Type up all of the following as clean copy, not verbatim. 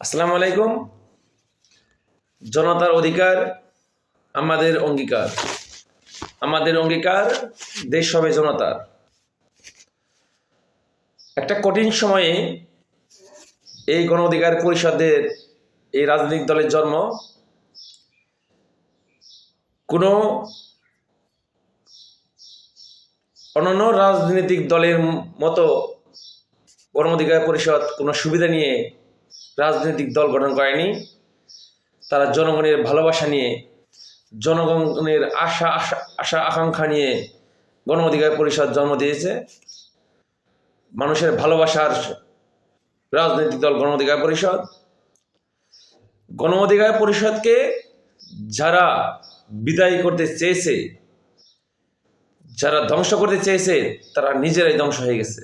আসসালামু আলাইকুম। জনতার অধিকার আমাদের অঙ্গীকার। আমাদের অঙ্গীকার দেশ হবে জনতার। একটা কঠিন সময়ে এই গণ অধিকার পরিষদের এই রাজনৈতিক দলের জন্ম। কোনো অন্যান্য রাজনৈতিক দলের মতো গণ অধিকার পরিষদ কোনো সুবিধা নিয়ে রাজনৈতিক দল গঠন করেনি। তারা জনগণের ভালোবাসা নিয়ে, জনগণের আশা আকাঙ্ক্ষা নিয়ে গণ অধিকার পরিষদ জন্ম দিয়েছে। মানুষের ভালোবাসার রাজনৈতিক দল গণ অধিকার পরিষদ। গণ অধিকার পরিষদকে যারা বিদায় করতে চেয়েছে, যারা ধ্বংস করতে চেয়েছে, তারা নিজেরাই ধ্বংস হয়ে গেছে।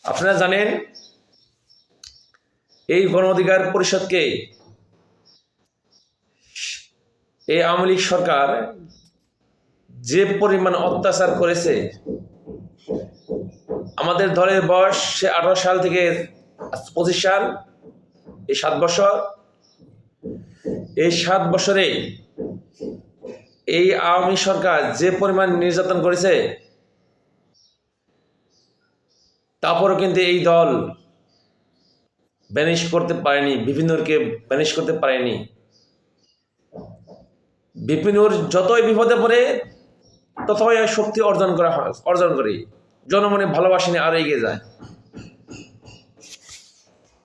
আপনারা জানেন, এই গণ অধিকার পরিষদকে এই আওয়ামী লীগ সরকার যে পরিমাণ অত্যাচার করেছে। আমাদের দলের বয়স 18 সাল থেকে 25 সাল, এই 7 বছর। এই 7 বছরে এই আওয়ামী সরকার যে পরিমাণ নির্যাতন করেছে, তারপরও কিন্তু এই দল ব্যানিশ করতে পারেনি, বিভিন্নকে ব্যানিশ করতে পারেনি। বিভিন্নর যতই বিপদে পড়ে ততই শক্তি অর্জন করে জনমনে ভালোবাসা নিয়ে আরো এগিয়ে যায়।